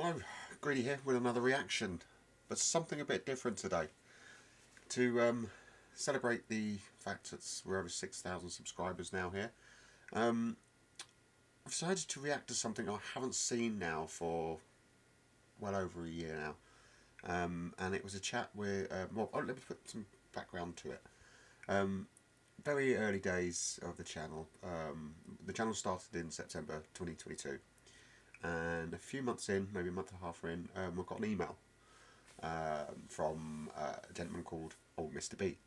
Hello, Greedy here with another reaction, but something a bit different today. To celebrate the fact that we're over 6,000 subscribers now here, I've decided to react to something I haven't seen now for well over a year now. And it was a chat with, let me put some background to it. Very early days of the channel. The channel started in September 2022. And a few months in, maybe a month and a half in, we got an email from a gentleman called Old Mr. B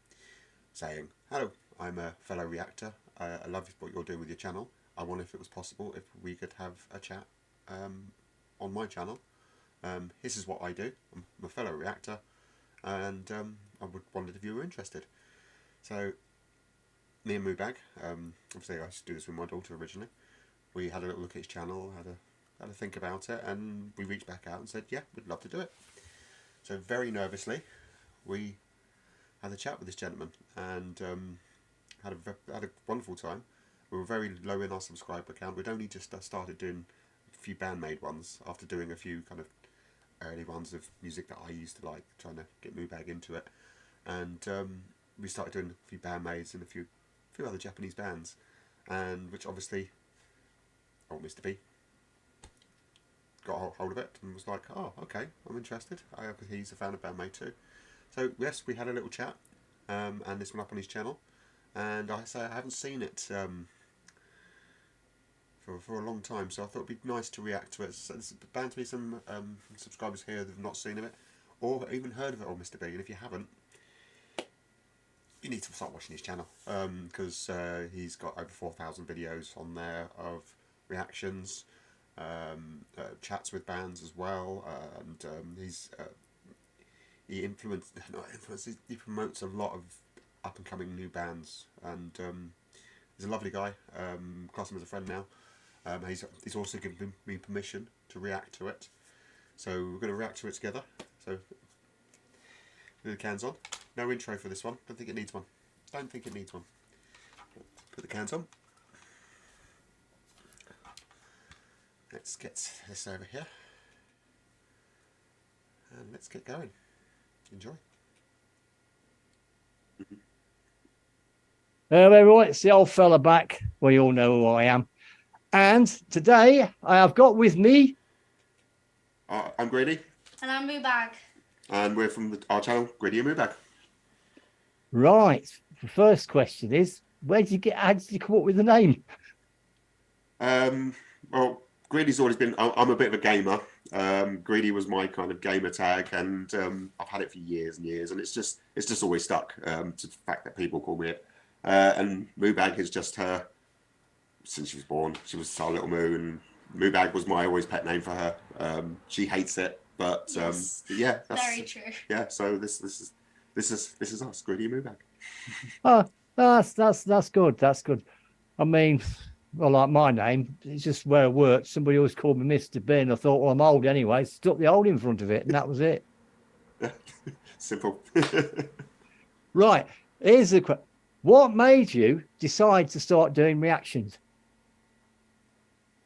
saying, "Hello, I'm a fellow reactor. I love what you're doing with your channel. I wonder if it was possible if we could have a chat on my channel. This is what I do. I'm a fellow reactor, and I wondered if you were interested." So me and Moobag, obviously I used to do this with my daughter originally. We had a little look at his channel, had a think about it, and we reached back out and said, yeah, we'd love to do it. So very nervously, we had a chat with this gentleman and had a wonderful time. We were very low in our subscriber count. We'd only just started doing a few bandmade ones after doing a few kind of early ones of music that I used to like, trying to get Moobag into it. And we started doing a few bandmaids and a few other Japanese bands, and which obviously old Mr. B got a hold of it and was like, oh, okay, I'm interested. He's a fan of bandmate too. So yes, we had a little chat, and this went up on his channel, and I haven't seen it for a long time, so I thought it'd be nice to react to it. So there's bound to be some subscribers here that have not seen it or even heard of it, old Mr. B, and if you haven't, you need to start watching his channel, because he's got over 4,000 videos on there of reactions, chats with bands as well, and he promotes a lot of up and coming new bands, and he's a lovely guy. Class him as a friend now. He's also given me permission to react to it, so we're going to react to it together. So with the cans on. No intro for this one. Don't think it needs one. Don't think it needs one. Put the cans on. Let's get this over here. And let's get going. Enjoy. Hello everyone, it's the old fella back. Well, you all know who I am. And today I have got with me... I'm Greedy. And I'm Moobag. And we're from our channel, Greedy and Moobag. Right, the first question is, how did you come up with the name? Well, Greedy's always been, I'm a bit of a gamer. Greedy was my kind of gamer tag, and I've had it for years and years, and it's just always stuck to the fact that people call me it. And Moobag is just her, since she was born. She was our little Moo, and Moobag was my always pet name for her. She hates it, but yes, yeah, that's very true. Yeah, so this is us, Greedy and Moobag. Oh, that's good. That's good. I mean, well, like my name, it's just where I worked. Somebody always called me Mr. B, and I thought, well, I'm old anyway. Stuck the old in front of it, and that was it. Simple. Right, here's the question. What made you decide to start doing reactions?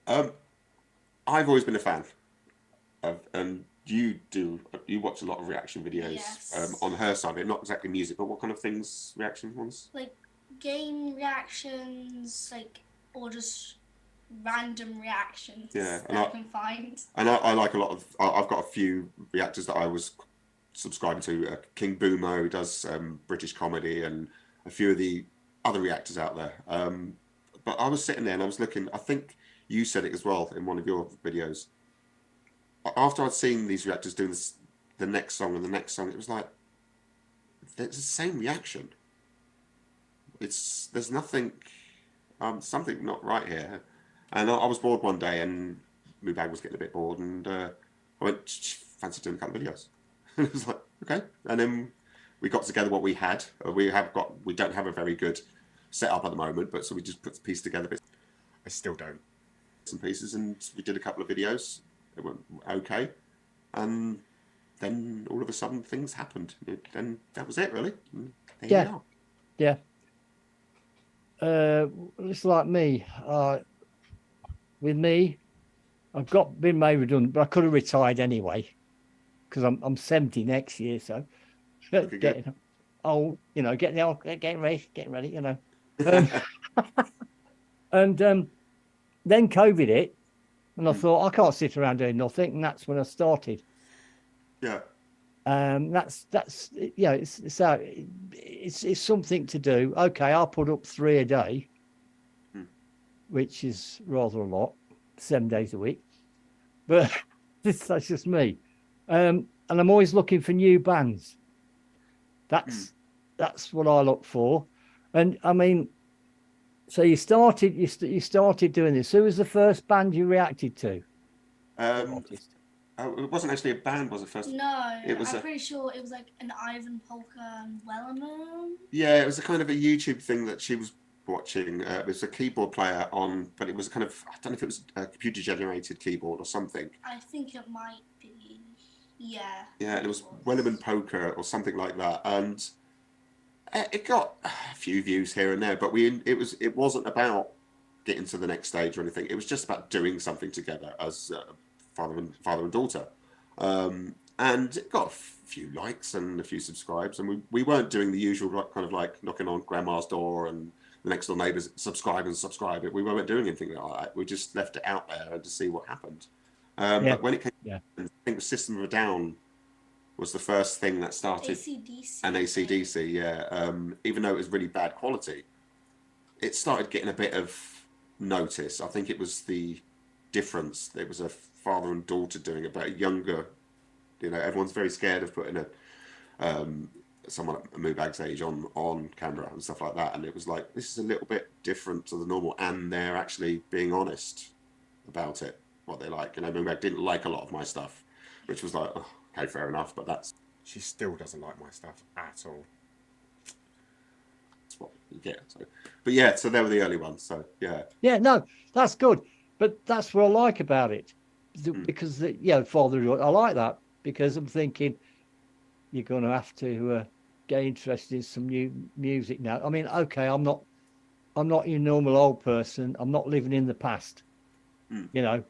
I've always been a fan of, and you watch a lot of reaction videos. Yes. On her side, not exactly music, but what kind of things, reaction ones? Like game reactions, or just random reactions that I can find. And I like a lot of, I've got a few reactors that I was subscribing to. King Boomo, who does British comedy, and a few of the other reactors out there. But I was sitting there and I was looking, I think you said it as well in one of your videos. After I'd seen these reactors doing this, the next song and the next song, it was like, it's the same reaction. There's nothing, something not right here. And I was bored one day, and Moobag was getting a bit bored, and I went, fancy doing a couple of videos. And it was like, okay. And then we got together what we had. We don't have a very good setup at the moment, but so we just put the piece together. I still don't. Some pieces, and we did a couple of videos. It went okay, and then all of a sudden things happened, and that was it really. There yeah, you are. Yeah. It's like me. With me, I've been made redundant, but I could have retired anyway because I'm 70 next year, so getting old, getting old, getting ready, Um, and then COVID hit, and I thought I can't sit around doing nothing, and that's when I started. Yeah. That's it's something to do. Okay, I'll put up 3 a day, which is rather a lot, 7 days a week. But that's just me. And I'm always looking for new bands. That's what I look for. And I mean, so you started doing this. Who was the first band you reacted to? It wasn't actually a band, was it first? No, I'm pretty sure it was like an Ivan Polka and Wellerman. Yeah, it was a kind of a YouTube thing that she was watching. It was a keyboard player on, but it was kind of, I don't know if it was a computer generated keyboard or something. I think it might be. Yeah. Yeah, and it was Wellerman Poker or something like that, and it got a few views here and there. But it wasn't about getting to the next stage or anything. It was just about doing something together as father and daughter, and it got a few likes and a few subscribes. And we weren't doing the usual kind of like knocking on grandma's door and the next door neighbours subscribe. We weren't doing anything like that. We just left it out there to see what happened. But when it came, I think the System of a Down was the first thing that started. AC/DC. And AC/DC, yeah. Even though it was really bad quality, it started getting a bit of notice. I think it was the difference. There was a father and daughter doing it, but a younger. Everyone's very scared of putting someone at Moobag's age on camera and stuff like that. And it was like, this is a little bit different to the normal, and they're actually being honest about it, what they like. Moobag didn't like a lot of my stuff, which was like, oh, okay, fair enough. But she still doesn't like my stuff at all. That's what you get. But yeah, so they were the early ones. So yeah. Yeah, no, that's good. But that's what I like about it, because father, I like that, because I'm thinking you're going to have to get interested in some new music now. I mean, okay, I'm not your normal old person. I'm not living in the past. Yeah.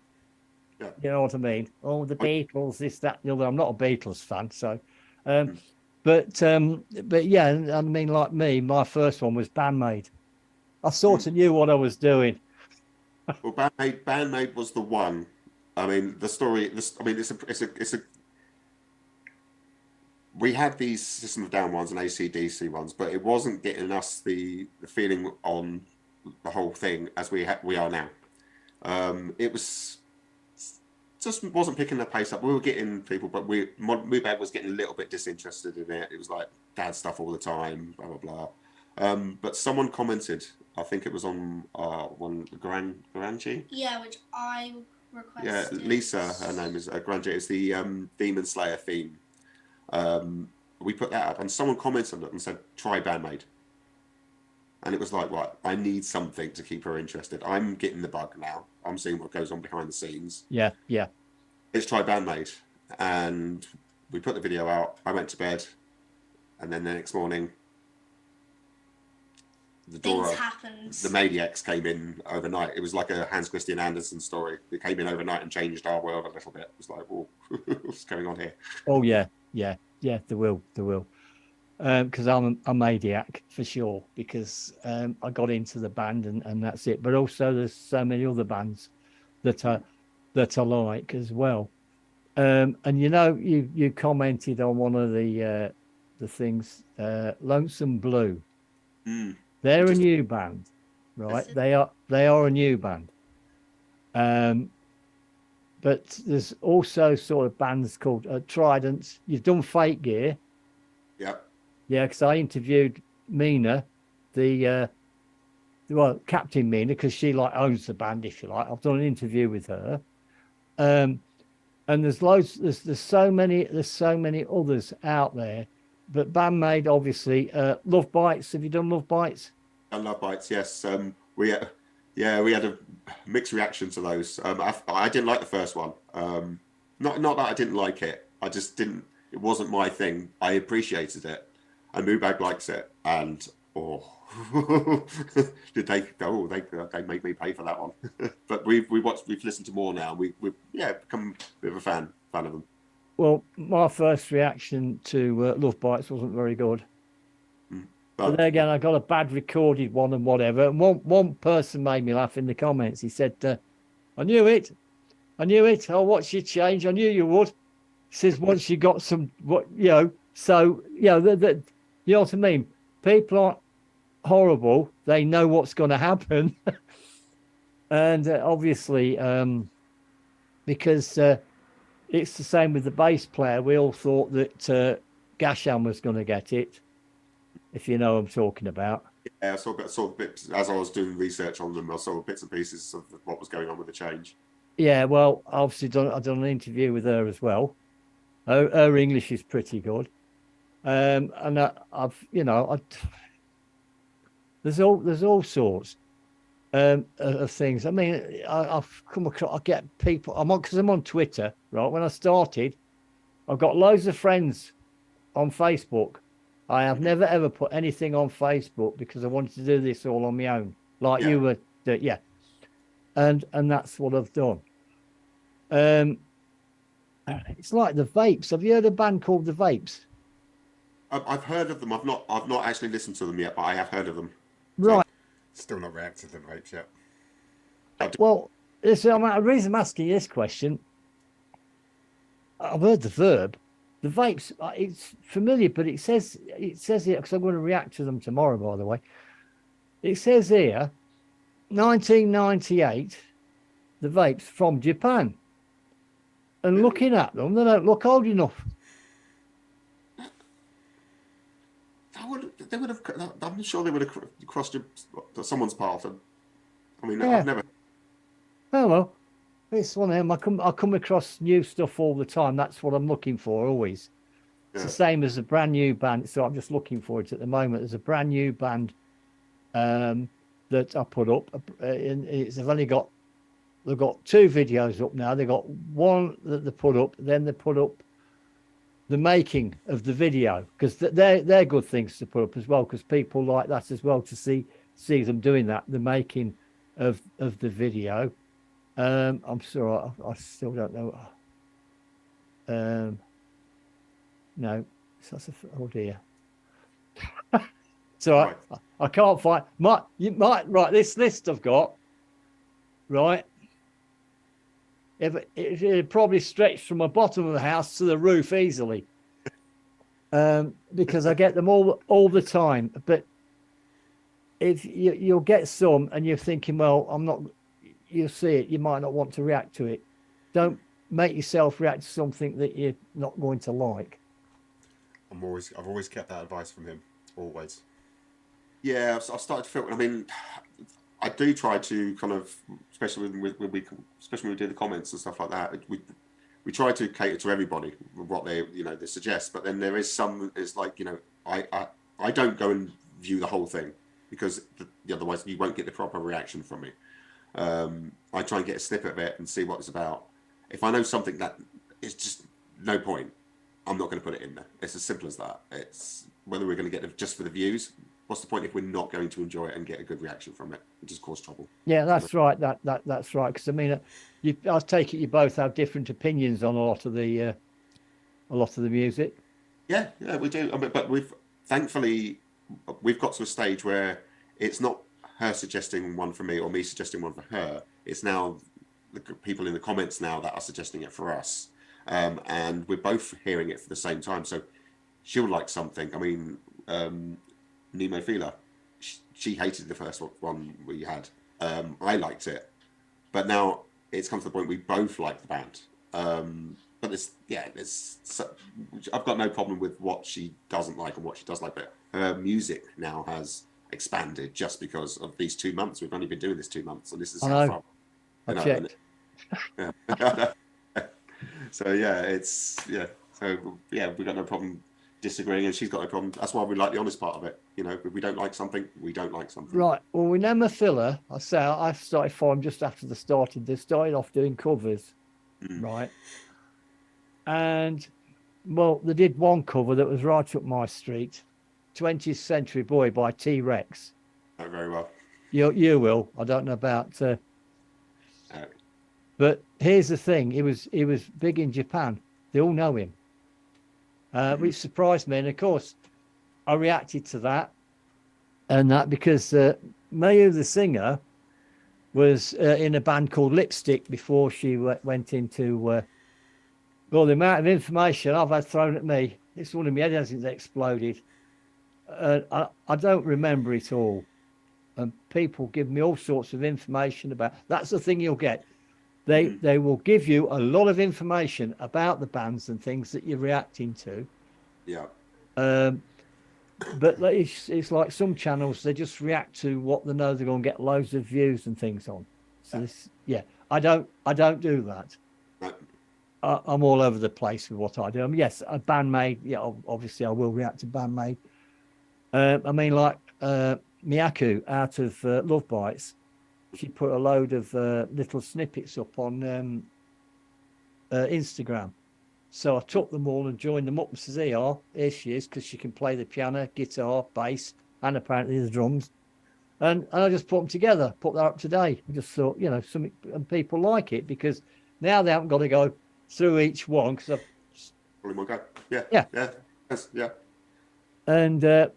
You know what I mean? Oh, the Beatles, this, that, the other. I'm not a Beatles fan, so. But yeah, I mean, like me, my first one was Bandmate. I sort of knew what I was doing. Well, Bandmate was the one. I mean, the story. It's a. We had these System of Down ones and AC/DC ones, but it wasn't getting us the feeling on the whole thing as we are now. It was just wasn't picking the pace up. We were getting people, but Moobag was getting a little bit disinterested in it. It was like dad stuff all the time, blah blah blah. But someone commented, I think it was on one Garanji. Yeah, which I requested. Yeah, Lisa, her name is Garanji. It's the Demon Slayer theme. We put that up, and someone commented on it and said, "Try Bandmate." And it was like, right, I need something to keep her interested. I'm getting the bug now. I'm seeing what goes on behind the scenes. Yeah. Let's try Bandmate. And we put the video out. I went to bed. And then the next morning, the Maniacs came in overnight. It was like a Hans Christian Andersen story. They came in overnight and changed our world a little bit. It was like, whoa, what's going on here? Oh, yeah. There will. Because I'm a maniac for sure, because I got into the band and that's it. But also there's so many other bands that I like as well. And you commented on one of the things, Lonesome Blue. They're a new band, right? They are a new band. But there's also sort of bands called Trident. You've done Fake Gear. Yeah. Yeah, because I interviewed Mina, Captain Mina, because she owns the band, if you like. I've done an interview with her, and there's loads. There's so many others out there, but Bandmate, obviously. Love Bites. Have you done Love Bites? Love Bites, yes. We had a mixed reaction to those. I didn't like the first one. Not that I didn't like it. I just didn't. It wasn't my thing. I appreciated it. And Moobag likes it, and Oh, did they? Oh, they made me pay for that one. But we've listened to more now. We've become a bit of a fan of them. Well, my first reaction to Love Bites wasn't very good. But then again, I got a bad recorded one and whatever. And one person made me laugh in the comments. He said, "I knew it. I'll watch you change. I knew you would." He says, "Once you got some, so you know what I mean. People aren't horrible. They know what's going to happen." And obviously, because it's the same with the bass player. We all thought that Gasham was going to get it, if you know what I'm talking about. Yeah, I saw bits as I was doing research on them. I saw bits and pieces of what was going on with the change. Yeah, well, obviously, I've done an interview with her as well. Her English is pretty good, and there's all sorts of things. I mean, I've come across. I get people. Because I'm on Twitter, right? When I started, I've got loads of friends on Facebook. I have never ever put anything on Facebook because I wanted to do this all on my own, like you were. Yeah, and that's what I've done. It's like the Vapes. Have you heard of a band called the Vapes? I've heard of them. I've not actually listened to them yet, but I have heard of them. Right. Still not reacted to the Vapes yet. Well, the reason I'm asking you this question, I've heard the Verb. The Vapes, it's familiar, but it says here, because I'm going to react to them tomorrow, by the way. It says here, 1998, the Vapes from Japan. And looking at them, they don't look old enough. They would have. I'm sure they would have crossed someone's path. I mean, Yeah. I've never. Oh well, it's one of them. I come across new stuff all the time. That's what I'm looking for always. It's the same as a brand new band. So I'm just looking for it at the moment. There's a brand new band that I put up. They've got 2 videos up now. They've got one that they put up, then they put up the making of the video, because they're good things to put up as well, because people like that as well, to see them doing that, the making of the video. I'm sorry, I still don't know. No, oh dear. So right. I can't find right. This list I've got, right. It probably stretched from the bottom of the house to the roof easily, because I get them all the time. But if you'll get some, and you're thinking, well, I'm not. You'll see it. You might not want to react to it. Don't make yourself react to something that you're not going to like. I've always kept that advice from him. Always. Yeah, I've started to feel. I mean, I do try to kind of, especially when we do the comments and stuff like that. We try to cater to everybody what they suggest. But then there is some. It's like I don't go and view the whole thing, because otherwise you won't get the proper reaction from me. I try and get a snippet of it and see what it's about. If I know something that is just no point, I'm not going to put it in there. It's as simple as that. It's whether we're going to get it just for the views. What's the point if we're not going to enjoy it and get a good reaction from it? It just cause trouble. Yeah, that's right. That's right. Because I mean, I take it you both have different opinions on a lot of the music. Yeah, we do. I mean, but thankfully we've got to a stage where it's not her suggesting one for me or me suggesting one for her. It's now the people in the comments now that are suggesting it for us, and we're both hearing it for the same time. So she'll like something. I mean, Nemophila, she hated the first one we had. I liked it, but now it's come to the point we both like the band. But I've got no problem with what she doesn't like and what she does like, but her music now has expanded just because of these 2 months. We've only been doing this 2 months, and this is how far. I checked. So we've got no problem disagreeing, and she's got no problem. That's why we like the honest part of it. If we don't like something, we don't like something. Right. Well, we know Nemophila. I started following just after they started off doing covers, right? And well, they did one cover that was right up my street. 20th Century Boy by T-Rex. Oh, very well. You will. I don't know about. But here's the thing: he was big in Japan. They all know him, which surprised me. And of course, I reacted to that, and that because Mayu, the singer, was in a band called Lipstick before she went into. Well, the amount of information I've had thrown at me, it's one of my head hasn't exploded. I don't remember it all. And people give me all sorts of information about. That's the thing you'll get. They will give you a lot of information about the bands and things that you're reacting to. Yeah. But it's like some channels, they just react to what they know they're going to get loads of views and things on. So I don't do that. No. I'm all over the place with what I do. I mean, yes, a Bandmate. Yeah, obviously I will react to Bandmate. I mean, like Miyaku out of Love Bites, she put a load of little snippets up on Instagram. So I took them all and joined them up and says, here she is, because she can play the piano, guitar, bass, and apparently the drums. And I just put them together, put that up today. I just thought, something, and people like it because now they haven't got to go through each one because Yeah. Yes, yeah. And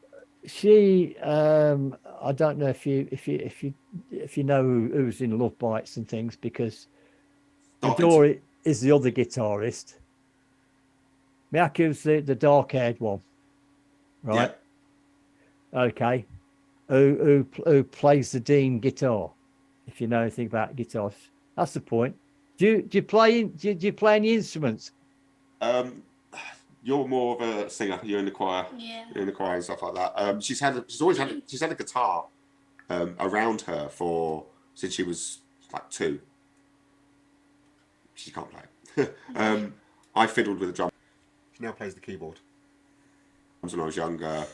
she, I don't know if you know who's in Love Bites and things, because Midori is the other guitarist. Miyaku's the dark-haired one, right? Yeah. Okay. Who plays the Dean guitar? If you know anything about guitars, that's the point. Do you play any instruments? You're more of a singer. You're in the choir. Yeah. You're in the choir and stuff like that. She's had a guitar around her since she was like 2. She can't play. I fiddled with the drum. She now plays the keyboard. When I was younger,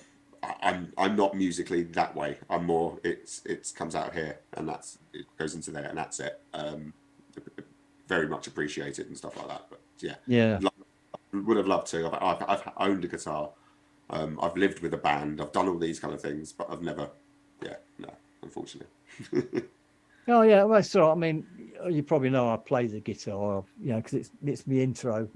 I'm not musically that way. I'm more it comes out of here and it goes into there and that's it. Very much appreciated and stuff like that. But yeah. Would have loved to. I've owned a guitar. I've lived with a band. I've done all these kind of things, but I've never. No, unfortunately. Oh yeah, well, so I mean, you probably know I play the guitar, because it's my intro.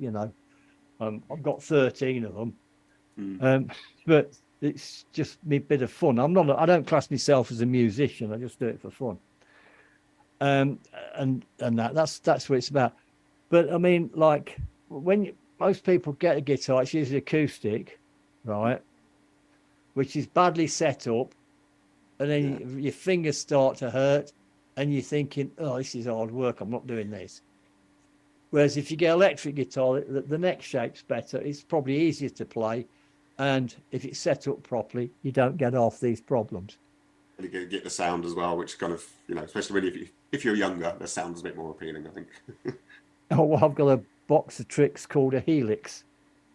I've got 13 of them, but it's just me bit of fun. I don't class myself as a musician. I just do it for fun. And that's what it's about. But I mean, like when most people get a guitar, it's usually acoustic, right? Which is badly set up, and then your fingers start to hurt, and you're thinking, "Oh, this is hard work. I'm not doing this." Whereas if you get electric guitar, the neck shape's better. It's probably easier to play, and if it's set up properly, you don't get half these problems. And you get the sound as well, which kind of, especially if you're younger, the sound's a bit more appealing, I think. Oh, well, I've got a box of tricks called a Helix.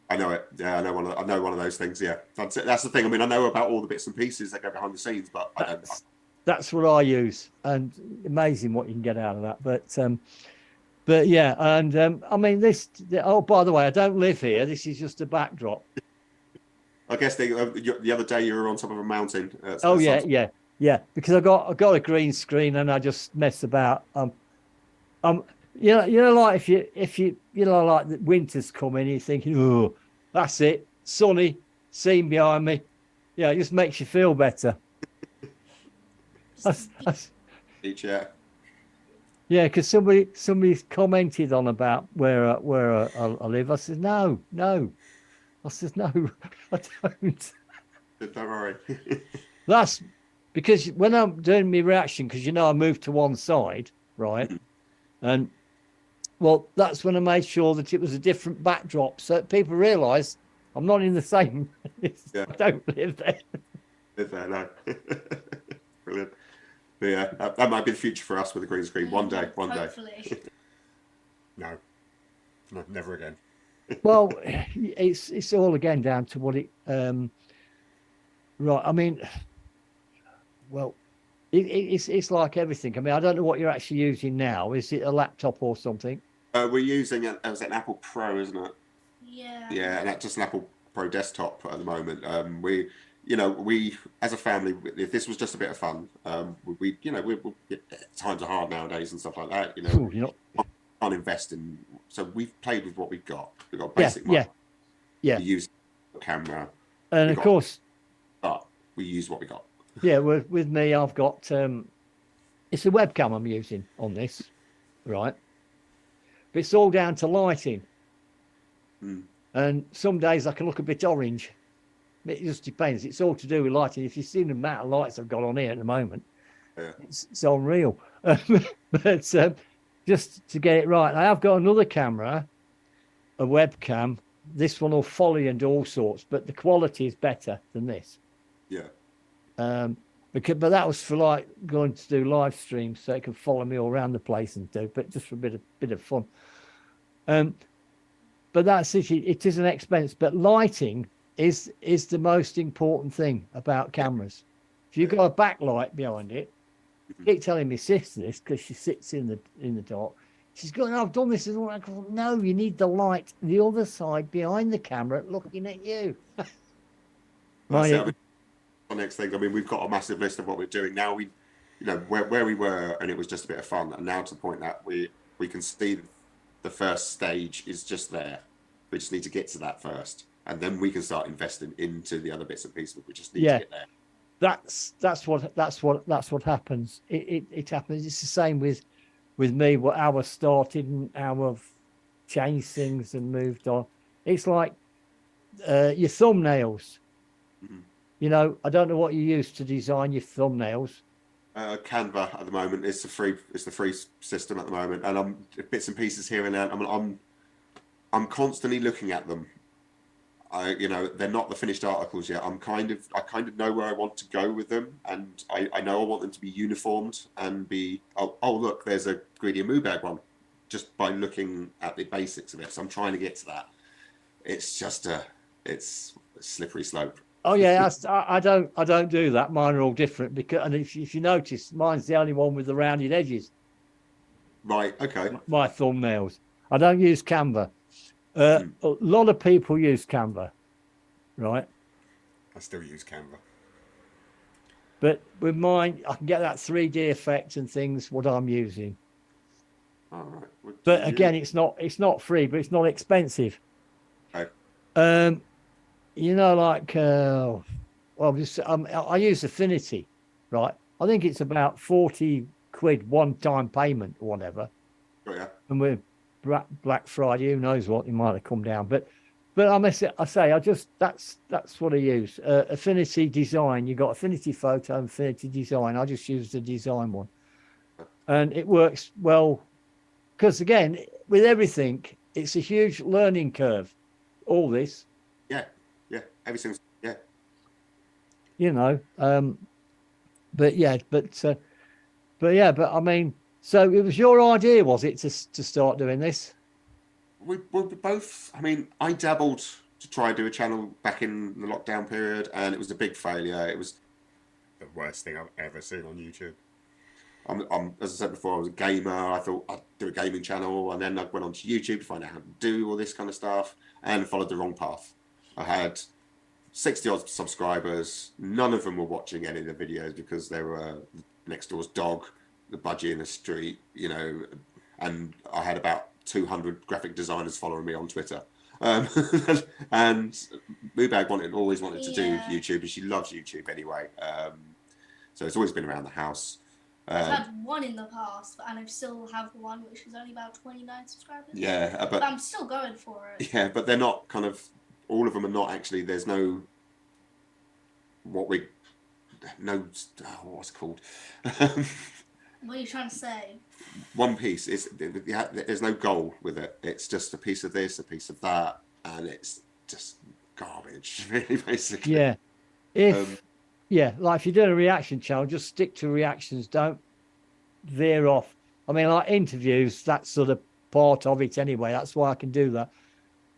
I know it. Yeah, I know one of those things. Yeah, that's the thing. I mean, I know about all the bits and pieces that go behind the scenes, but that's what I use, and amazing what you can get out of that. But yeah, and I mean this. Oh, by the way, I don't live here. This is just a backdrop. I guess the other day you were on top of a mountain. Yeah. Because I got a green screen and I just mess about. Like if you like the winter's coming, you're thinking, oh, that's it, sunny, scene behind me. Yeah, it just makes you feel better. Yeah, because somebody's commented on about where I live. I said no. I said no, I don't. Don't worry. That's because when I'm doing my reaction, because I moved to one side, right, and well, that's when I made sure that it was a different backdrop, so that people realise I'm not in the same. I don't live there. Live there, no. Brilliant. But yeah, that might be the future for us with the green screen. One day. Hopefully. No, never again. Well, it's all again down to what it. Right, I mean, well, it's like everything. I mean, I don't know what you're actually using now. Is it a laptop or something? We're using an Apple Pro, isn't it? Yeah. Yeah, and that's just an Apple Pro desktop at the moment. you know, we as a family, if this was just a bit of fun, times are hard nowadays and stuff like that. You know, Phew, you know, can't invest in. So we've played with what we've got. We've got yeah, basic mic. yeah, yeah. We use a camera. And We of got, course, but we use what we got. yeah, with me, I've got it's a webcam I'm using on this, right? But it's all down to lighting. Mm. And some days I can look a bit orange. It just depends. It's all to do with lighting. If you've seen the amount of lights I've got on here at the moment, Yeah. it's unreal. But just to get it right, I have got another camera, a webcam. This one will follow you and do all sorts, but the quality is better than this. Yeah. But that was for like going to do live streams, so it can follow me all around the place and do, but just for a bit of fun. But that's it. It is an expense, but lighting is the most important thing about cameras. If you've got a backlight behind it, I keep telling my sister this because she sits in the dark. She's going, I've done this. No, you need the light the other side behind the camera looking at you. The next thing. I mean, we've got a massive list of what we're doing now. We, you know, where we were, and it was just a bit of fun. And now to the point that we can see the first stage is just there. We just need to get to that first, and then we can start investing into the other bits and pieces. We just need to get there. That's what happens. It happens. It's the same with me. What our started and our changed things and moved on. It's like your thumbnails. Mm-hmm. You know, I don't know what you use to design your thumbnails. Canva at the moment is the free system at the moment, and I'm bits and pieces here and there. I'm constantly looking at them. You know, they're not the finished articles yet. I kind of know where I want to go with them, and I know I want them to be uniformed and be. Oh look, there's a greedy Moobag one, just by looking at the basics of it. So I'm trying to get to that. It's just it's a slippery slope. Oh yeah, I don't do that. Mine are all different because, and if you notice, mine's the only one with the rounded edges. Right. Okay. My thumbnails. I don't use Canva. A lot of people use Canva, right? I still use Canva. But with mine, I can get that 3D effect and things. What I'm using. All right. But again, it's not free, but it's not expensive. Okay. You know, like I use Affinity, right? I think it's about 40 quid one-time payment or whatever. Oh yeah. And we're Black Friday, who knows what, it might have come down. But that's what I use. Affinity Design. You got Affinity Photo, Affinity Design. I just use the design one, and it works well. Because again, with everything, it's a huge learning curve. All this. Yeah. Everything's yeah. You know, but I mean, so it was your idea, was it, to start doing this? We both. I mean, I dabbled to try and do a channel back in the lockdown period, and it was a big failure. It was the worst thing I've ever seen on YouTube. As I said before, I was a gamer. I thought I'd do a gaming channel, and then I went onto YouTube to find out how to do all this kind of stuff, and followed the wrong path. I had 60 odd subscribers. None of them were watching any of the videos because they were next door's dog, the budgie in the street, you know, and I had about 200 graphic designers following me on Twitter. And Moobag always wanted to do YouTube, and she loves YouTube anyway. So it's always been around the house. I've had one in the past, and I still have one, which is only about 29 subscribers. Yeah, but I'm still going for it. Yeah, but they're not kind of, all of them are not actually, there's no, what's it called? What are you trying to say? One piece, there's no goal with it. It's just a piece of this, a piece of that, and it's just garbage, really, basically. Yeah. Like if you're doing a reaction channel, just stick to reactions. Don't veer off. I mean, like interviews, that's sort of part of it anyway. That's why I can do that.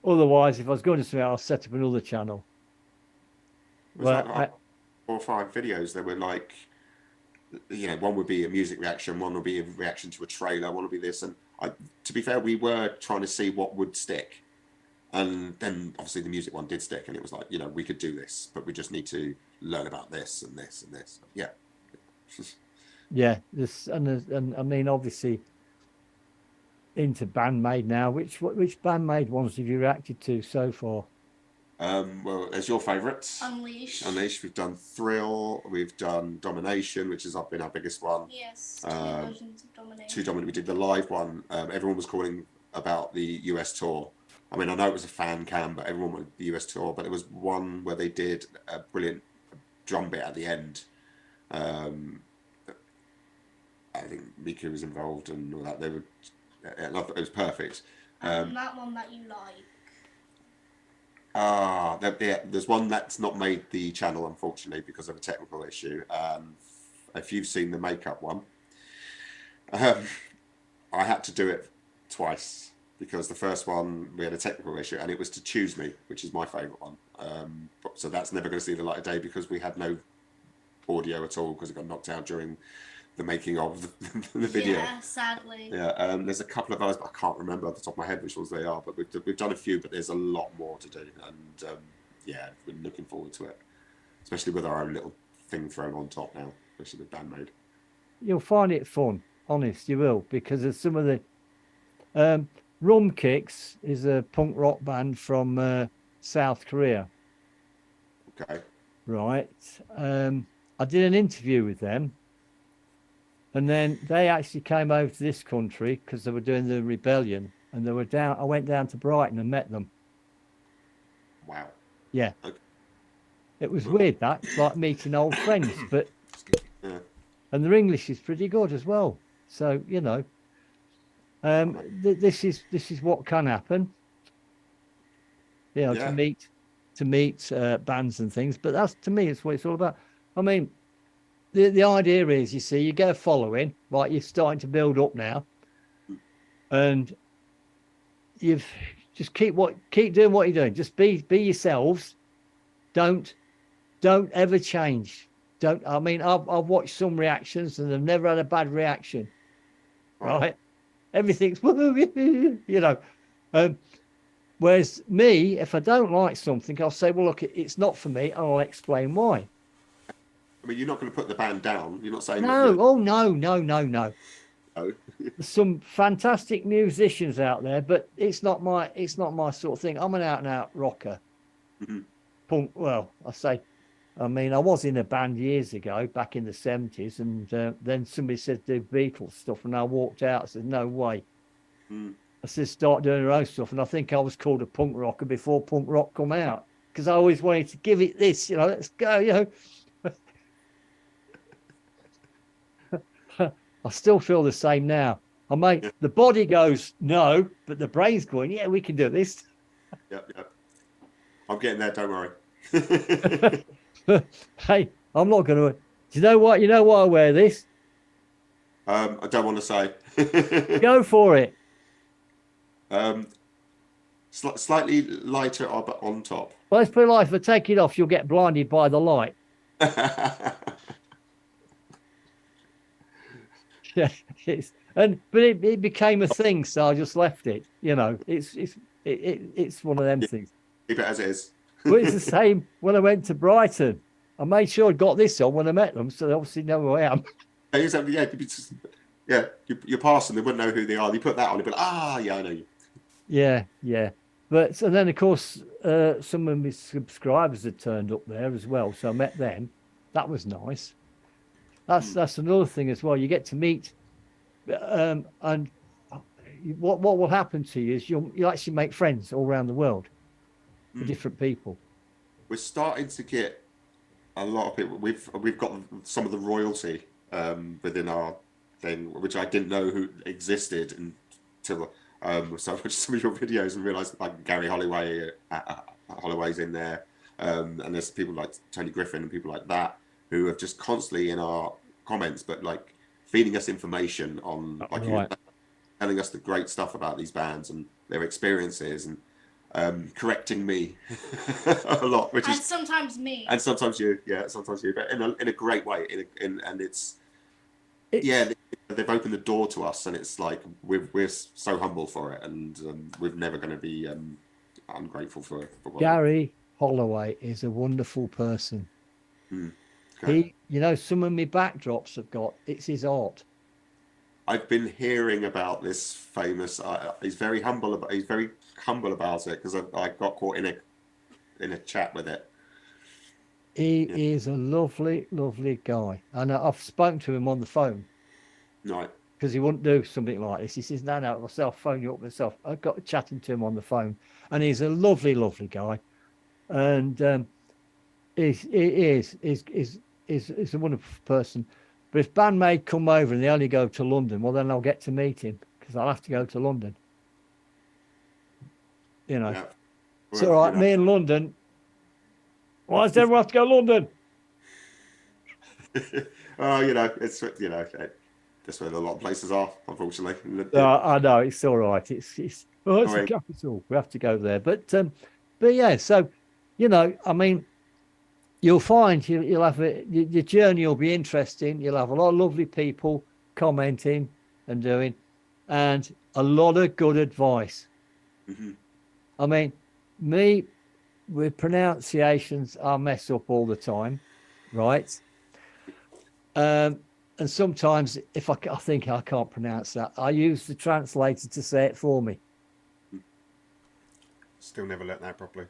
Otherwise, if I was going to something, I'll set up another channel. It was like 4 or 5 videos. They were like, you know, one would be a music reaction, one would be a reaction to a trailer, one would be this. And to be fair, we were trying to see what would stick. And then obviously the music one did stick, and it was like, you know, we could do this, but we just need to learn about this and this and this. Yeah. Yeah, and I mean, obviously into Bandmade now. Which Bandmade ones have you reacted to so far? Well, there's your favourites. Unleash. Unleash. We've done Thrill. We've done Domination, which has been our biggest one. Yes, two versions of Domination. We did the live one. Everyone was calling about the US tour. I mean, I know it was a fan cam, but everyone wanted the US tour. But there was one where they did a brilliant drum bit at the end. I think Mika was involved and all that. They were, and I thought it was perfect. And that one that you like. There's one that's not made the channel, unfortunately, because of a technical issue. If you've seen the makeup one, I had to do it twice because the first one we had a technical issue, and it was to Choose Me, which is my favourite one. So that's never going to see the light of day because we had no audio at all because it got knocked out during the making of the video. Yeah, sadly. Yeah, there's a couple of others, but I can't remember off the top of my head which ones they are. But we've done a few, but there's a lot more to do, and yeah, we're looking forward to it, especially with our own little thing thrown on top now, especially with Bandmade. You'll find it fun, honest, you will, because of some of the Rum Kicks is a punk rock band from South Korea. Okay. Right. I did an interview with them. And then they actually came over to this country because they were doing the rebellion, and they were down. I went down to Brighton and met them. Wow. Yeah. Okay. It was weird, that, like meeting old friends, but Yeah. and their English is pretty good as well. So, you know, this is what can happen. You know, Yeah. to meet bands and things. But that's, to me, it's what it's all about. I mean, the idea is, you see, you get a following, right? You're starting to build up now, and you've just keep doing what you're doing. Just be yourselves. Don't ever change. Don't. I mean, I've watched some reactions and they've never had a bad reaction, right? Everything's you know. Whereas me, if I don't like something, I'll say, well, look, it's not for me, and I'll explain why. I mean, you're not going to put the band down. You're not saying No. that Oh, no. Oh. There's some fantastic musicians out there, but it's not my sort of thing. I'm an out and out rocker. Mm-hmm. Punk. Well, I mean, I was in a band years ago, back in the 70s, and then somebody said do Beatles stuff, and I walked out. I said, no way. Mm. I said, start doing her own stuff, and I think I was called a punk rocker before punk rock come out, because I always wanted to give it this, you know, let's go, you know. I still feel the same now. The body goes no, but the brain's going, yeah, we can do this. Yep. I'm getting there. Don't worry. Hey, I'm not going to. Do you know what? You know why I wear this? I don't want to say. Go for it. Slightly lighter on top. Well, let's put it like, if I take it off, you'll get blinded by the light. Yeah, but it became a thing, so I just left it. You know, it's one of them things. Keep it as it is. But it's the same when I went to Brighton. I made sure I got this on when I met them, so they obviously know who I am. Yeah, you're passing, they wouldn't know who they are. You put that on, you'd be like, yeah, I know you. Yeah. But so then, of course, some of my subscribers had turned up there as well, so I met them. That was nice. That's another thing as well. You get to meet, and what will happen to you is you'll actually make friends all around the world with different people. We're starting to get a lot of people. We've got some of the royalty within our thing, which I didn't know who existed until so I watched some of your videos and realised like Gary Holloway's in there, and there's people like Tony Griffin and people like that who are just constantly in our comments, but like feeding us information on telling us the great stuff about these bands and their experiences, and correcting me a lot, which is sometimes me, and sometimes you, but in a great way. They've opened the door to us, and it's like we're so humble for it, and we're never going to be ungrateful for what Gary Holloway is a wonderful person. Okay. Some of my backdrops have got, it's his art. I've been hearing about this famous. He's very humble. He's very humble about it because I got caught in a chat with it. He Yeah. is a lovely, lovely guy. And I've spoken to him on the phone Right. because he wouldn't do something like this. He says, no, I'll phone you up myself. I got chatting to him on the phone, and he's a lovely, lovely guy. And he's a wonderful person. But if bandmate come over and they only go to London, well, then I'll get to meet him because I'll have to go to London. Yeah. It's Well, all right. Me in London. Why does everyone have to go to London? Oh, it's that's where a lot of places are, unfortunately. I know it's all right. It's the Sorry. capital. We have to go there. But yeah. So, I mean, you'll find you'll have your journey will be interesting. You'll have a lot of lovely people commenting and doing, and a lot of good advice. Mm-hmm. I mean, me with pronunciations, I mess up all the time, right? And sometimes if I think I can't pronounce that, I use the translator to say it for me. Still never learnt that properly.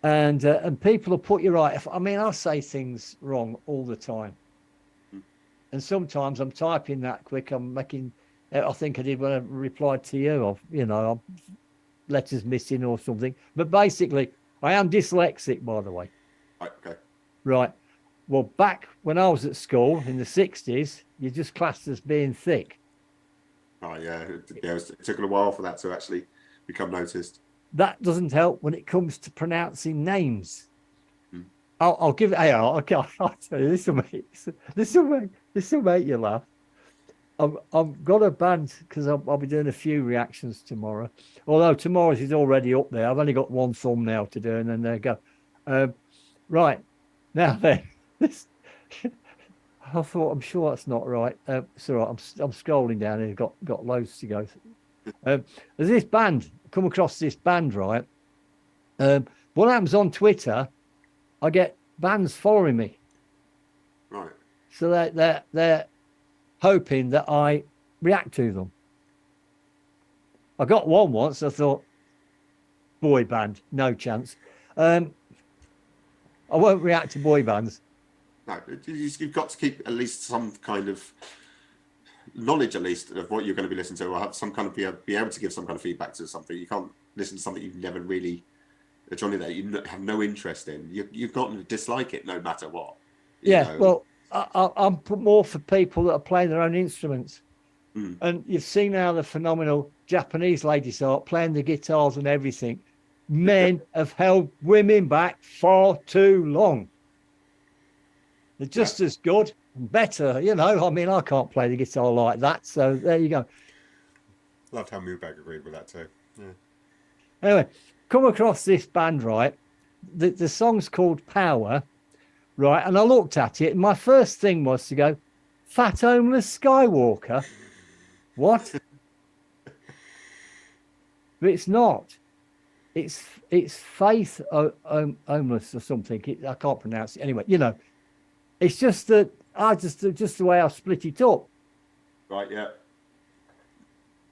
And people will put you right. I say things wrong all the time. And sometimes I'm typing that quick. I'm making, I think I did when I replied to you, I'm letters missing or something. But basically, I am dyslexic, by the way. Right, okay. Right. Well, back when I was at school in the 60s, you're just classed as being thick. Oh, yeah. It took a while for that to actually become noticed. That doesn't help when it comes to pronouncing names. I'll give it. I'll tell you, this will make you laugh. I've got a band because I'll be doing a few reactions tomorrow. Although tomorrow's is already up there. I've only got one thumbnail to do, and then there you go. Right now, then this. I thought I'm sure that's not right. It's all right. I'm scrolling down here. Got loads to go. There's this band. Come across this band, right? What happens on Twitter? I get bands following me. Right. So they're hoping that I react to them. I got one once. I thought, boy band, no chance. I won't react to boy bands. No, you've got to keep at least some kind of knowledge, at least, of what you're going to be listening to, or have some kind of be able to give some kind of feedback to something. You can't listen to something you've never really, a genre that you have no interest in. You've got to dislike it no matter what. Well, I'm more for people that are playing their own instruments. And you've seen how the phenomenal Japanese ladies are playing the guitars and everything. Men have held women back far too long. They're just as good and better, I can't play the guitar like that. So there you go. Loved how Moobag agreed with that too. Yeah. Anyway, come across this band, right? The song's called Power, right? And I looked at it, and my first thing was to go, Fat Homeless Skywalker? What? But it's not. It's Faith Homeless or something. I can't pronounce it. Anyway, it's just that just the way I split it up. Right, yeah.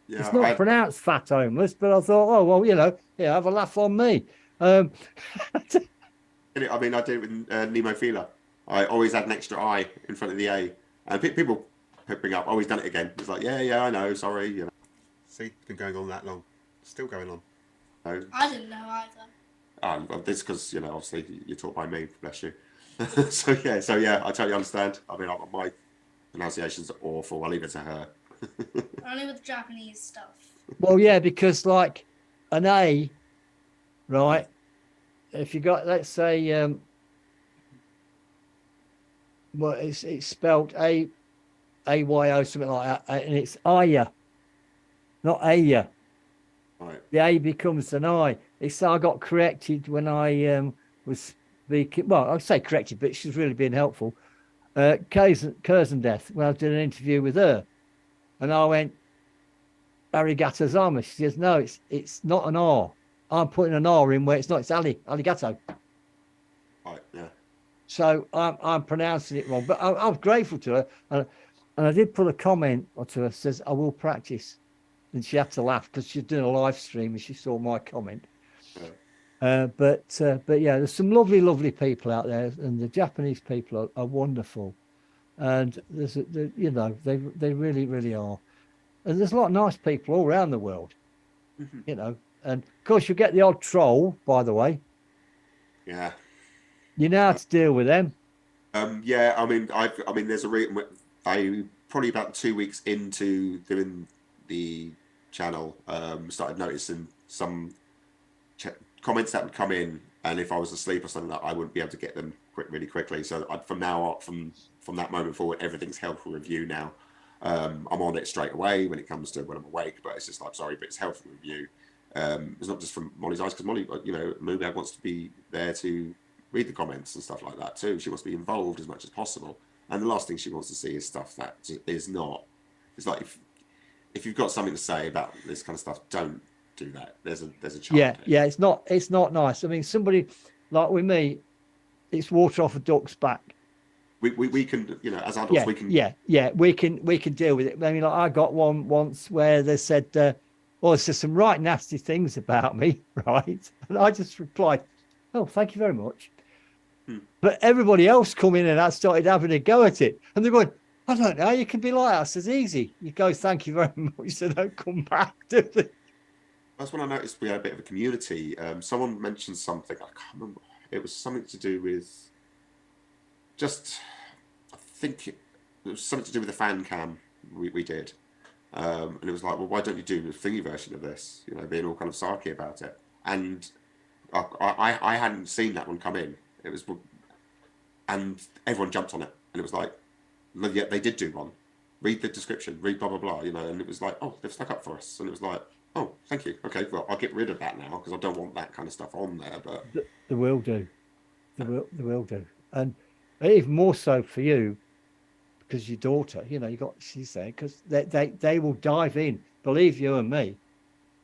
Yeah, it's not pronounced Fat Homeless, but I thought, oh, well, have a laugh on me. I did it with Nemophila. I always had an extra I in front of the A. And people bring up, he's done it again. It's like, yeah, I know, sorry. See, it's been going on that long. Still going on. I didn't know either. Well, this because, obviously you're taught by me, bless you. so yeah, I totally understand. My pronunciations are awful. I'll leave it to her. Only with Japanese stuff. Well, yeah, because like an A, right? If you got, let's say, it's spelled AYO, something like that, and it's Aya, not Aya. Right. The A becomes an I. I got corrected when I was speaking. Well, I say corrected, but she's really been helpful. Curzendeth, when I did an interview with her, and I went, Arigato Zama. She says, no, it's not an R. I'm putting an R in where it's not. It's Aligato. Right, yeah. So I'm pronouncing it wrong, but I was grateful to her, and I did put a comment to her, says I will practice, and she had to laugh because she's doing a live stream and she saw my comment. But yeah, there's some lovely people out there, and the Japanese people are wonderful, and you know, they really are, and there's a lot of nice people all around the world, you know, and of course you get the odd troll, by the way. Yeah. You know how to deal with them. Yeah, I mean, there's a reason. I probably about 2 weeks into doing the channel, started noticing some comments that would come in, and if I was asleep or something, that I wouldn't be able to get them really quickly. So from now on, from that moment forward, everything's held for review now. I'm on it straight away when it comes to when I'm awake, but it's just like, sorry, but it's held for review. It's not just from Molly's eyes, because Molly, you know, Moobag wants to be there to read the comments and stuff like that too. She wants to be involved as much as possible, and the last thing she wants to see is stuff that is not. It's like if you've got something to say about this kind of stuff, don't do that. There's a child here. Yeah, it's not nice. I mean, somebody like with me, it's water off a duck's back. We can, you know, as adults, we can. We can deal with it. I mean, like, I got one once where they said, well, there's some right nasty things about me, right? And I just replied, oh, thank you very much. But everybody else come in and I started having a go at it. And they're going, I don't know, you can be like us. It's easy. You go, thank you very much. So don't come back, do they? That's when I noticed we had a bit of a community. Someone mentioned something, I can't remember. It was something to do with I think it was something to do with the fan cam we did. And it was like, well, why don't you do the thingy version of this? You know, being all kind of sarky about it. And I hadn't seen that one come in. It was, and everyone jumped on it. And it was like, yeah, they did do one. Read the description, read blah, blah, blah, you know. And it was like, oh, they've stuck up for us. And it was like, oh, thank you. Okay, well, I'll get rid of that now because I don't want that kind of stuff on there. But they will do. They will do. And even more so for you, because your daughter, you know, you got, she's there, because they will dive in. Believe you and me,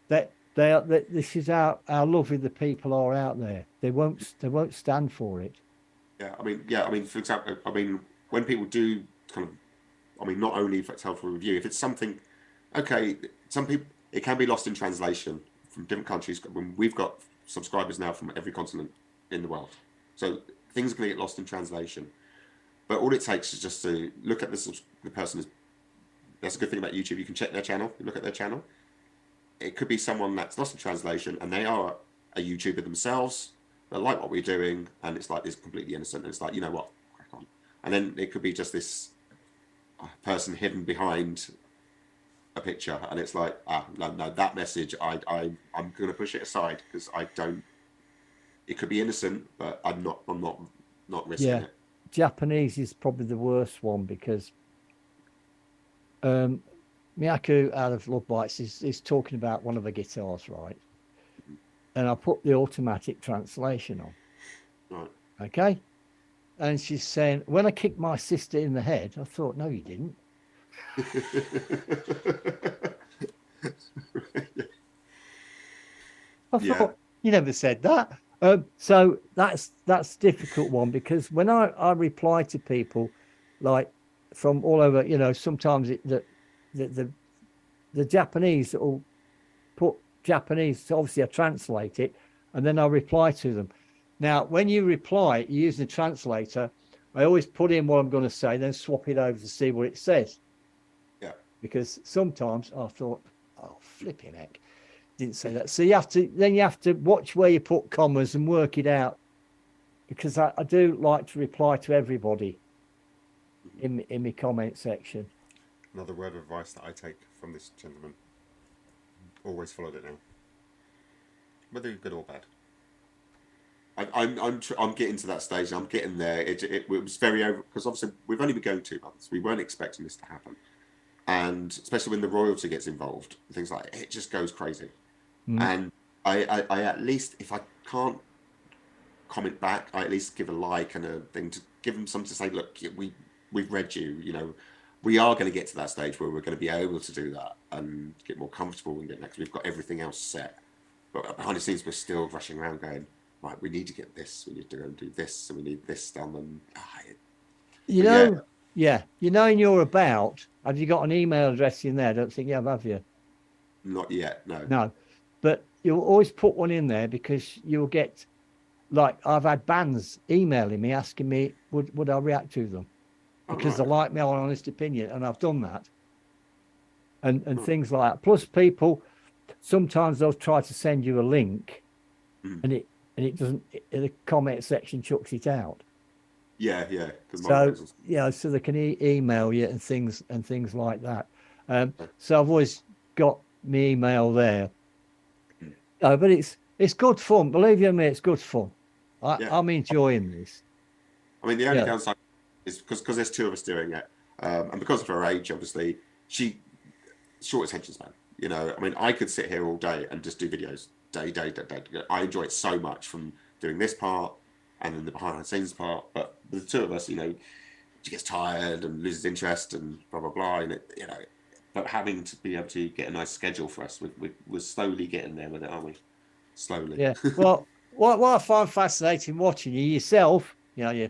that this is how lovely the people are out there. They won't stand for it. yeah, I mean, for example, I mean, when people do kind of, I mean, not only if it's helpful review, if it's something, okay, some people, it can be lost in translation from different countries. When we've got subscribers now from every continent in the world, so things are going to get lost in translation. But all it takes is just to look at the person. That's a good thing about YouTube. You can check their channel. You look at their channel. It could be someone that's lost in translation, and they are a YouTuber themselves. They like what we're doing, and it's like it's completely innocent. And it's like, you know what, crack on. And then it could be just this person hidden behind a picture, and it's like, no, that message, I'm going to push it aside because I don't. It could be innocent, but I'm not risking it. Japanese is probably the worst one because Miyaku out of Love Bites is talking about one of the guitars, right? And I put the automatic translation on. Right. Okay. And she's saying, when I kicked my sister in the head, I thought, no, you didn't. I thought, you never said that. So that's difficult one because when I reply to people like from all over, you know, sometimes the Japanese will put Japanese, so obviously I translate it and then I reply to them. Now, when you reply, you use the translator, I always put in what I'm going to say, then swap it over to see what it says. Yeah. Because sometimes I thought, oh, flipping heck, didn't say that. So you have to watch where you put commas and work it out. Because I do like to reply to everybody in my comment section. Another word of advice that I take from this gentleman: always followed it now, whether you're good or bad. I'm getting to that stage. I'm getting there. It was very over because obviously we've only been going 2 months. We weren't expecting this to happen, and especially when the royalty gets involved, things like it just goes crazy. And I at least, if I can't comment back, I at least give a like and a thing to give them something to say. Look, we've read you. You know, we are going to get to that stage where we're going to be able to do that and get more comfortable and get next. We've got everything else set, but behind the scenes we're still rushing around going, right, we need to get this, we need to go and do this, and we need this done. And you know, yeah, you know, in your about, have you got an email address in there? I don't think you have you? Not yet, no. No, but you'll always put one in there because you'll get, like, I've had bands emailing me asking me would I react to them because they like my honest opinion, and I've done that, and things like that. Plus, people sometimes they'll try to send you a link, and it doesn't. The comment section chucks it out. Yeah. So so they can email you and things like that. So I've always got my email there. But it's good fun. Believe you me, it's good fun. I'm enjoying this. I mean, the only downside is because there's two of us doing it, and because of her age, obviously, short attention span. You know, I mean, I could sit here all day and just do videos day. I enjoy it so much from doing this part and then the behind the scenes part. But the two of us, you know, she gets tired and loses interest and blah blah blah. And you know, but having to be able to get a nice schedule for us, we're slowly getting there with it, aren't we? Slowly. Yeah. Well, what I find fascinating watching you yourself, you know,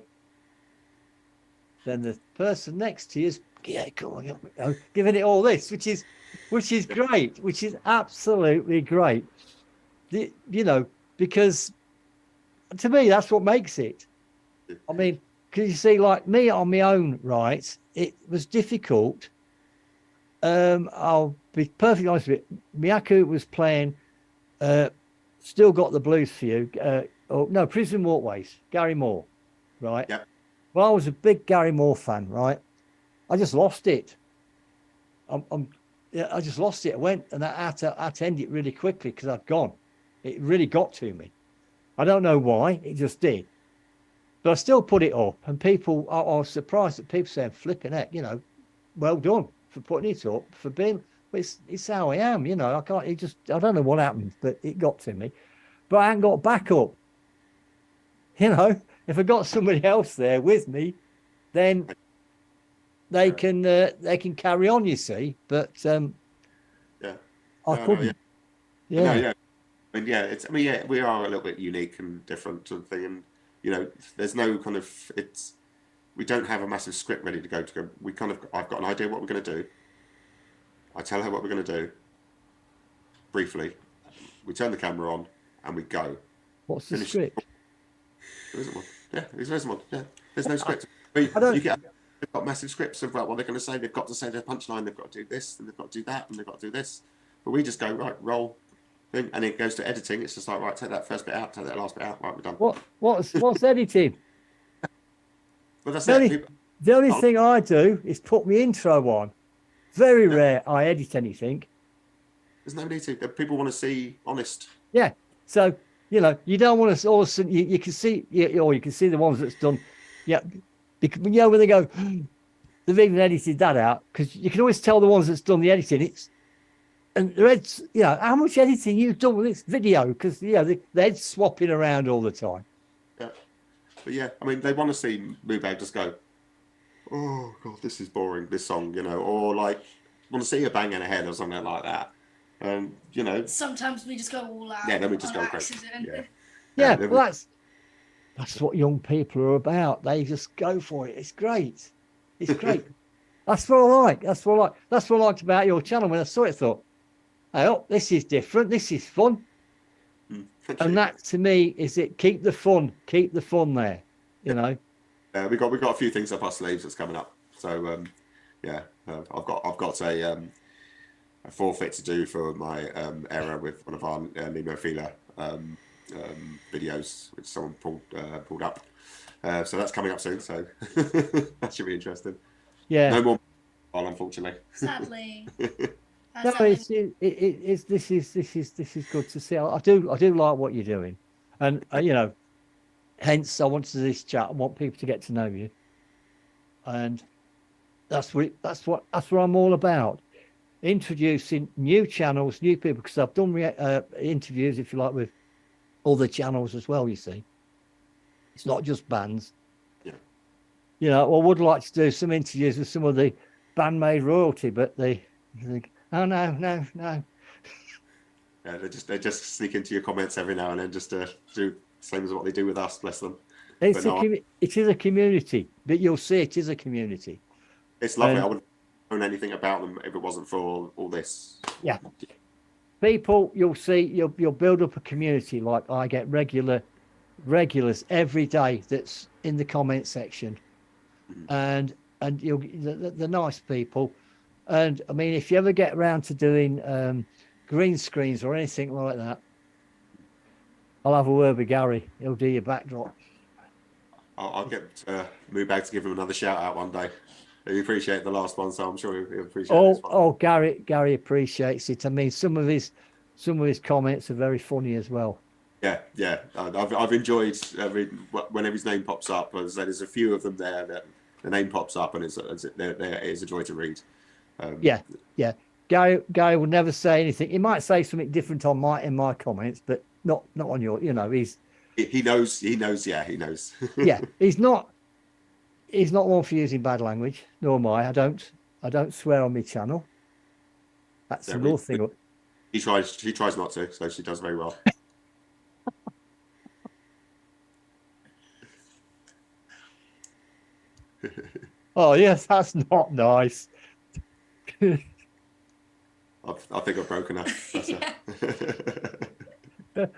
then the person next to you is giving it all this, which is great, which is absolutely great. You know, because to me that's what makes it. I mean, because you see, like me on my own, right? It was difficult. I'll be perfectly honest with you. Miyaku was playing. Still got the blues for you. Prison Walkways, Gary Moore, right? Yeah. Well, I was a big Gary Moore fan, right? I just lost it. I just lost it. I went and I had to end it really quickly because I'd gone. It really got to me. I don't know why. It just did. But I still put it up, and people, I was surprised that people saying, "Flipping heck, you know, well done for putting it up, for being." It's how I am, you know. I don't know what happened, but it got to me. But I ain't got backup. You know, if I got somebody else there with me, then they can carry on. You see, but I couldn't. Yeah. I mean, we are a little bit unique and different sort of thing, and you know, there's no kind of we don't have a massive script ready to go. I've got an idea what we're going to do. I tell her what we're going to do. Briefly, we turn the camera on and we go. What's the script? There isn't one. Yeah, there isn't one. Yeah, there's no script. They've got massive scripts of what they're going to say. They've got to say their punchline. They've got to do this, and they've got to do that, and they've got to do this. But we just go right, roll, thing, and it goes to editing. It's just like, right, take that first bit out, take that last bit out. Right, we're done. What's editing? Well, that's the only thing I do is put my intro on. Very rare I edit anything. There's no need to. People want to see honest. Yeah. So, you know, you don't want to all of a sudden you can see, or you can see the ones that's done. Yeah. Because, you know, when they go, they've even edited that out, because you can always tell the ones that's done the editing. And the heads, you know, how much editing you've done with this video, because, you know, the head's swapping around all the time. Yeah. But yeah, I mean, they want to see Moobag just go, oh god, this is boring, this song, you know, or like want to see a bang in a head or something like that. You know, sometimes we just go all out. Yeah, then we just go crazy. Yeah, well, that's what young people are about. They just go for it. It's great. It's great. That's what I like. That's what I liked about your channel when I saw it. I thought, oh, this is different. This is fun. And that to me is it. Keep the fun there. You know. We got a few things up our sleeves that's coming up. So I've got a forfeit to do for my error with one of our Nemophilia videos, which someone pulled up. So that's coming up soon. So that should be interesting. Yeah. No more, unfortunately. Sadly. No, this is good to see. I do like what you're doing, and you know. Hence, I wanted this chat. I want people to get to know you, and that's what I'm all about. Introducing new channels, new people, because I've done interviews, if you like, with other channels as well. You see, it's not just bands. Yeah. You know, I would like to do some interviews with some of the bandmade royalty, but they think, oh no. Yeah, they just sneak into your comments every now and then just to do same as what they do with us. Bless them. It is a community, but you'll see it is a community. It's lovely. I wouldn't know anything about them if it wasn't for all this. Yeah. People, you'll see, you'll build up a community. Like I get regulars every day that's in the comment section, and you'll the nice people. And I mean, if you ever get around to doing green screens or anything like that, I'll have a word with Gary. He'll do your backdrop. I'll get Moobag to give him another shout out one day. He appreciated the last one, so I'm sure he'll appreciate this one. Oh, Gary appreciates it. I mean, some of his comments are very funny as well. Yeah. I've enjoyed whenever his name pops up. As I said, there's a few of them there that the name pops up, and it is a joy to read. Yeah. Gary will never say anything. He might say something different in my comments, but not on your. You know, he knows. Yeah, he knows. Yeah, he's not one for using bad language. Nor am I. I don't swear on my channel. That's another thing. He tries not to, so she does very well. Oh yes, that's not nice. I think I've broken her.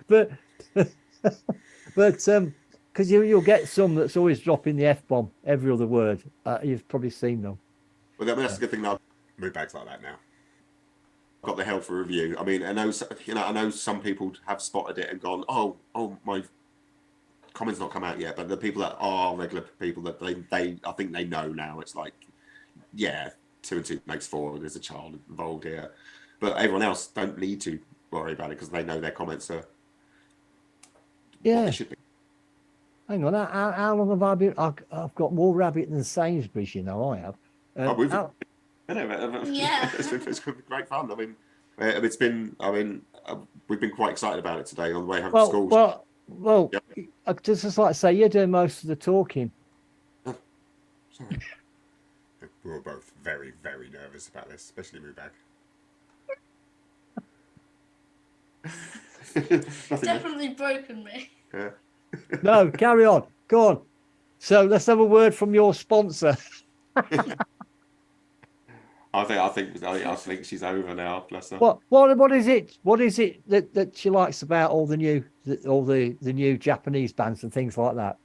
but because you'll get some that's always dropping the F-bomb every other word. You've probably seen them. Well, that's a good thing now. Moobag's like that now. Got the hell for review. I mean, I know some people have spotted it and gone, oh, my comment's not come out yet. But the people that are regular people, that they I think they know now. It's like, yeah, 2 and 2 makes 4. There's a child involved here, but everyone else don't need to worry about it because they know their comments are. Yeah. What they should be. Hang on, how long have I been? I've got more rabbit than Sainsbury's, you know. I have. Yeah, it's been great fun. I mean, it's been. I mean, we've been quite excited about it today on the way home from school. Well, yeah. I just like to say you're doing most of the talking. Oh, sorry. We were both very, very nervous about this, especially Moobag. Definitely broken me. Yeah. No, carry on. Go on. So let's have a word from your sponsor. I think she's over now. Bless her. What is it? What is it that she likes about all the new Japanese bands and things like that?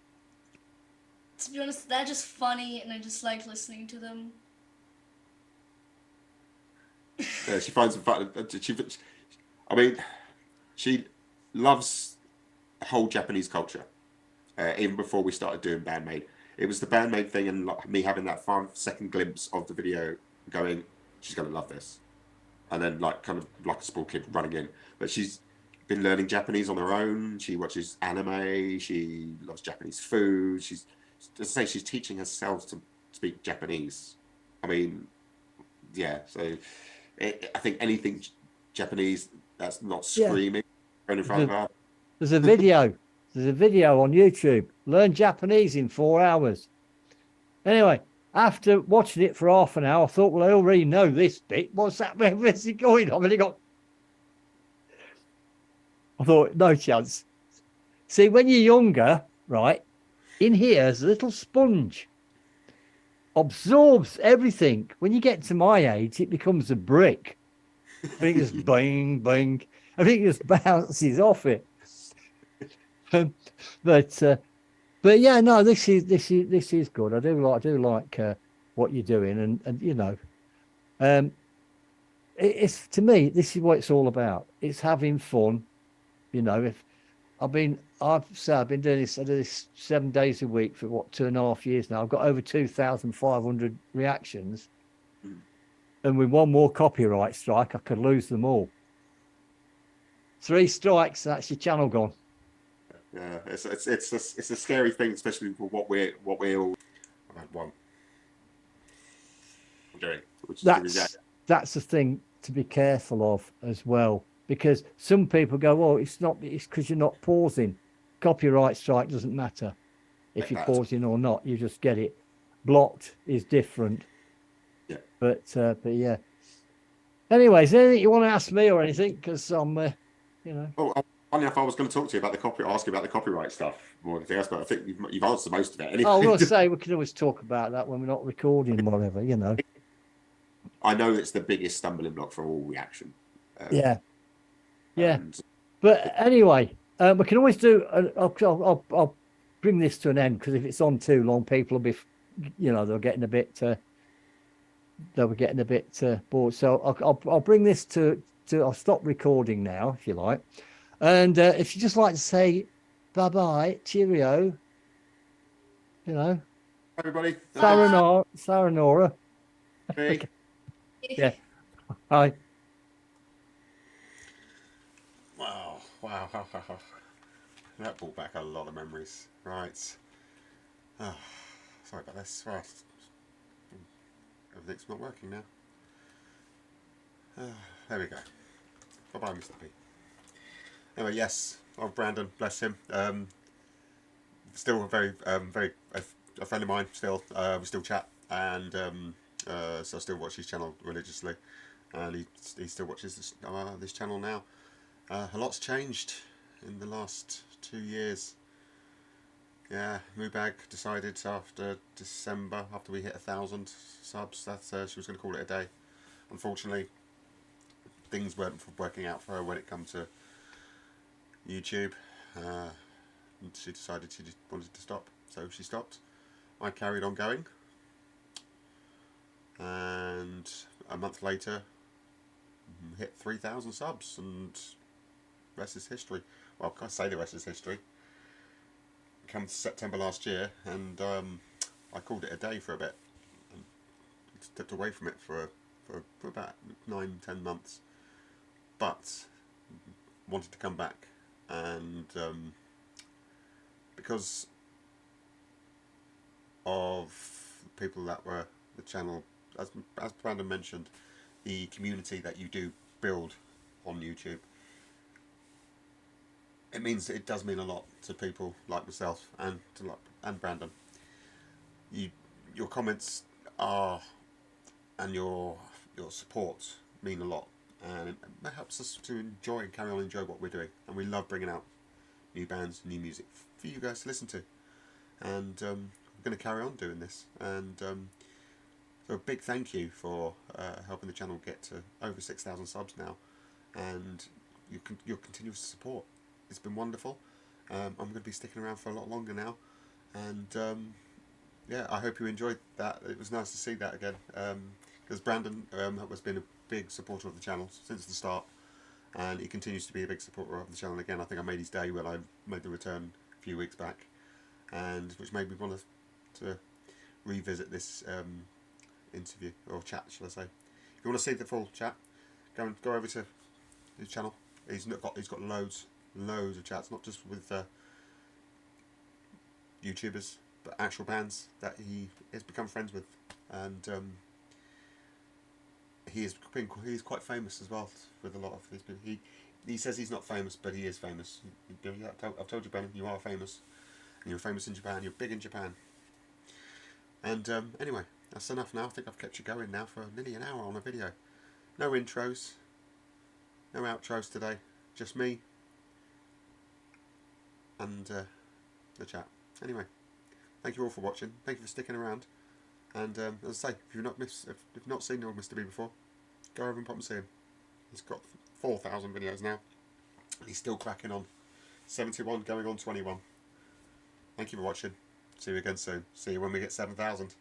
To be honest, they're just funny, and I just like listening to them. Yeah, she finds them fun. I mean, she loves the whole Japanese culture. Even before we started doing Bandmade, it was the Bandmade thing, and me having that 5-second glimpse of the video, going, she's gonna love this, and then kind of like a small kid running in. But she's been learning Japanese on her own. She watches anime. She loves Japanese food. She's teaching herself to speak Japanese. I mean, yeah. So I think anything Japanese that's not screaming in front of her. There's a video. There's a video on YouTube. Learn Japanese in 4 hours. Anyway, after watching it for half an hour, I thought, well, I already know this bit. What's that? Where's it going? I thought, no chance. See, when you're younger, right, in here, there's a little sponge. Absorbs everything. When you get to my age, it becomes a brick. Everything just bang, bang. Everything just bounces off it. But yeah, no, this is good. I do like what you're doing, and you know, it's, to me, this is what it's all about. It's having fun. You know, if I've been doing this, I do this 7 days a week for 2.5 years now. I've got over 2,500 reactions, and with one more copyright strike, I could lose them all. 3 strikes, that's your channel gone. Yeah, it's a scary thing, especially for what we're all. I've had one. Doing, that's the thing to be careful of as well, because some people go, "Oh, it's because you're not pausing." Copyright strike doesn't matter if you're pausing or not. You just get it. Blocked is different. Yeah. But yeah. Anyways, anything you want to ask me or anything? Because I'm, you know. Oh, Funny enough, I was going to talk to you about ask you about the copyright stuff more than anything else, but I think you've answered most of it anyway. Oh, we'll say we can always talk about that when we're not recording, whatever, you know. I know it's the biggest stumbling block for all reaction. Yeah. And But anyway, we can always do. I'll bring this to an end, because if it's on too long, people will be, you know, they'll be getting a bit bored. So I'll bring this to. I'll stop recording now, if you like. And if you just like to say bye bye, cheerio, you know, everybody, sayonara. okay. Okay. Yeah. Hi. Wow. That brought back a lot of memories. Right. Oh, sorry about this. Right. Everything's not working now. There we go. Bye-bye, Mr. P. Anyway, yes. Oh, Brandon, bless him. Still a friend of mine. Still, we still chat, and so I still watch his channel religiously, and he still watches this channel now. A lot's changed in the last 2 years. Yeah, Moobag decided after December, after we hit 1,000 subs, that she was going to call it a day. Unfortunately, things weren't working out for her when it comes to YouTube. She decided she just wanted to stop, so she stopped. I carried on going, and a month later hit 3,000 subs, and the rest is history. Well, I can't say the rest is history. Come September last year, and I called it a day for a bit, and stepped away from it for about 9-10 months, but wanted to come back, and because of people that were the channel, as Brandon mentioned, the community that you do build on YouTube, it does mean a lot to people like myself and Brandon. Your comments are, and your support mean a lot, and it helps us to enjoy and carry on enjoy what we're doing, and we love bringing out new bands, new music for you guys to listen to, and we're going to carry on doing this, and so a big thank you for helping the channel get to over 6,000 subs now, and your continuous support. It's been wonderful. I'm going to be sticking around for a lot longer now, and yeah, I hope you enjoyed that. It was nice to see that again, because Brandon has been a big supporter of the channel since the start, and he continues to be a big supporter of the channel again. I think I made his day when I made the return a few weeks back, and which made me want to revisit this interview, or chat, shall I say. If you want to see the full chat, go over to his channel. He's got loads of chats, not just with YouTubers, but actual bands that he has become friends with, and he's quite famous as well with a lot of these people. He says he's not famous, but he is famous. I've told you, Brandon, you are famous, and you're famous in Japan. You're big in Japan. And anyway, that's enough now. I think I've kept you going now for nearly an hour on a video. No intros, no outros today. Just me and the chat. Anyway, thank you all for watching. Thank you for sticking around. And as I say, if you've not seen old Mr. B before, go over and pop and see him. He's got 4,000 videos now, and he's still cracking on. 71 going on 21. Thank you for watching. See you again soon. See you when we get 7,000.